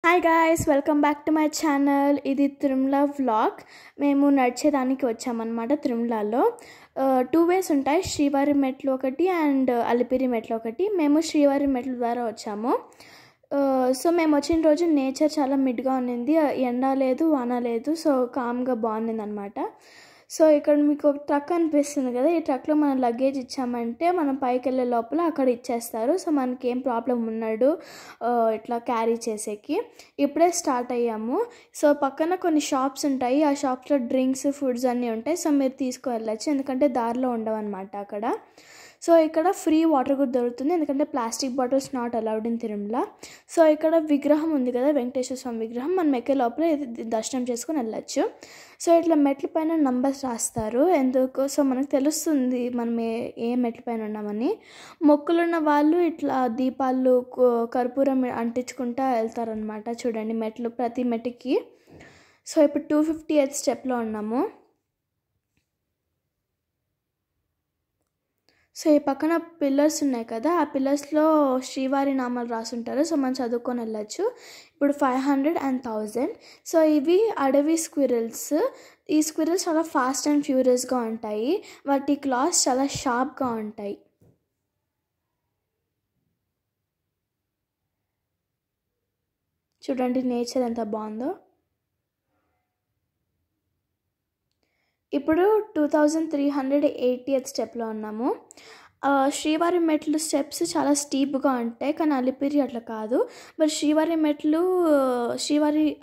Hi guys, welcome back to my channel. ఇది Tirumala vlog. మేము నడిచేదానికి వచ్చామన్నమాట. తిరుమలలో 2 వేస్ ఉంటాయి, శ్రీవారి మెట్లు ఒకటి అండ్ అలిపిరి మెట్లు ఒకటి. మేము శ్రీవారి మెట్ల ద్వారా వచ్చాము. సో మేము వచ్చిన రోజు నేచర్ చాలా మిడ్గా ఉన్నింది, ఎండ లేదు వాన లేదు, సో కామ్గా బాగుంది అనమాట. సో ఇక్కడ మీకు ఒక ట్రక్ అనిపిస్తుంది కదా, ఈ ట్రక్లో మనం లగేజ్ ఇచ్చామంటే మనం పైకి వెళ్ళే లోపల అక్కడ ఇచ్చేస్తారు. సో మనకి ఏం ప్రాబ్లం ఉన్నాడు ఇట్లా క్యారీ చేసేకి. ఇప్పుడే స్టార్ట్ అయ్యాము. సో పక్కన కొన్ని షాప్స్ ఉంటాయి, ఆ షాప్స్లో డ్రింక్స్ ఫుడ్స్ అన్నీ ఉంటాయి. సో మీరు తీసుకువెళ్ళచ్చు, ఎందుకంటే దారిలో ఉండవు అనమాట అక్కడ. సో ఇక్కడ ఫ్రీ వాటర్ కూడా దొరుకుతుంది, ఎందుకంటే plastic bottles not allowed in Tirumala. So ఇక్కడ విగ్రహం ఉంది కదా, వెంకటేశ్వర స్వామి విగ్రహం, మనం ఎక్కే లోపల దర్శనం చేసుకుని వెళ్ళచ్చు. సో ఇట్లా మెట్ల పైన నంబర్స్ రాస్తారు ఎందుకు, సో మనకు తెలుస్తుంది మనం ఏ మెట్ల పైన ఉన్నామని. మొక్కులున్న వాళ్ళు ఇట్లా దీపాలు కర్పూరం అంటించుకుంటా వెళ్తారనమాట. చూడండి మెట్లు, ప్రతి మెట్టుకి. సో ఇప్పుడు 258 స్టెప్లో ఉన్నాము. సో ఈ పక్కన పిల్లర్స్ ఉన్నాయి కదా, ఆ పిల్లర్స్లో శ్రీవారి నామాలు రాసుంటారు. సో మనం చదువుకొని వెళ్ళచ్చు. ఇప్పుడు 500 and 1000. సో ఇవి అడవి స్క్విరల్స్. ఈ స్క్విరల్స్ చాలా ఫాస్ట్ అండ్ ఫ్యూరియస్గా ఉంటాయి, వాటి క్లాస్ చాలా షార్ప్గా ఉంటాయి. చూడండి నేచర్ ఎంత బాగుందో. ఇప్పుడు 2380th స్టెప్లో ఉన్నాము. శ్రీవారి మెట్లు స్టెప్స్ చాలా స్టీప్గా ఉంటాయి, కానీ అలిపిరి అట్లా కాదు. మరి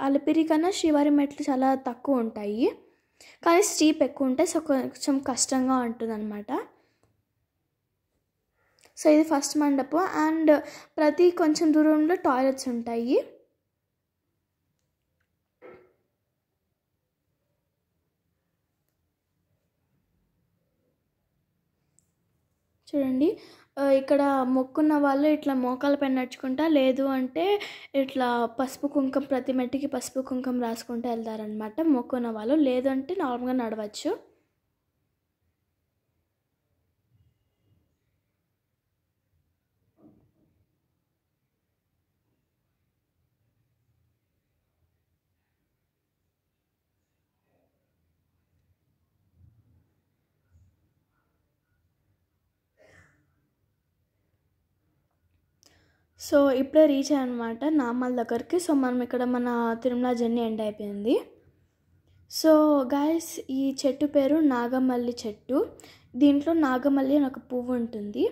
అలిపిరి కన్నా శ్రీవారి మెట్లు చాలా తక్కువ ఉంటాయి, కానీ స్టీప్ ఎక్కువ ఉంటాయి. సో కొంచెం కష్టంగా ఉంటుంది అనమాట. సో ఇది ఫస్ట్ మండపం అండ్ ప్రతి కొంచెం దూరంలో టాయిలెట్స్ ఉంటాయి. చూడండి ఇక్కడ మొక్కున్న వాళ్ళు ఇట్లా మోకాల పైన నడుచుకుంటా, లేదు అంటే ఇట్లా పసుపు కుంకుమ, ప్రతి మెట్టికి పసుపు కుంకుమ రాసుకుంటూ వెళ్తారనమాట మొక్కున్న వాళ్ళు, లేదు అంటే నార్మల్గా నడవచ్చు. సో ఇప్పుడే రీచ్ అయ్యానమాట నామాల దగ్గరికి. సో మనం ఇక్కడ మన తిరుమల జర్నీ ఎండ్ అయిపోయింది. సో గాయస్, ఈ చెట్టు పేరు నాగమల్లి చెట్టు. దీంట్లో నాగమల్లి అని ఒక పువ్వు ఉంటుంది.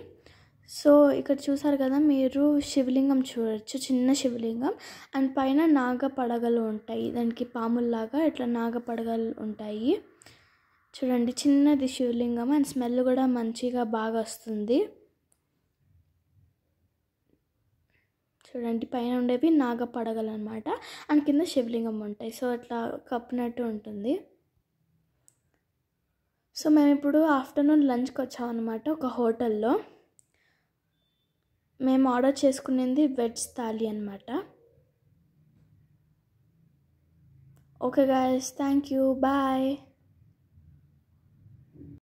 సో ఇక్కడ చూసారు కదా మీరు, శివలింగం చూడొచ్చు, చిన్న శివలింగం. అండ్ పైన నాగ పడగలు ఉంటాయి, దానికి పాముల్లాగా ఇట్లా నాగ పడగలు ఉంటాయి. చూడండి చిన్నది శివలింగం, అండ్ స్మెల్ కూడా మంచిగా బాగా వస్తుంది. చూడండి పైన ఉండేవి నాగ పడగలు అనమాట, అండ్ కింద శివలింగం ఉంటాయి. సో అట్లా కప్పినట్టు ఉంటుంది. సో మేము ఇప్పుడు ఆఫ్టర్నూన్ లంచ్కి వచ్చామన్నమాట ఒక హోటల్లో. మేము ఆర్డర్ చేసుకునేది వెజ్ థాలీ అనమాట. Okay guys, thank you, bye.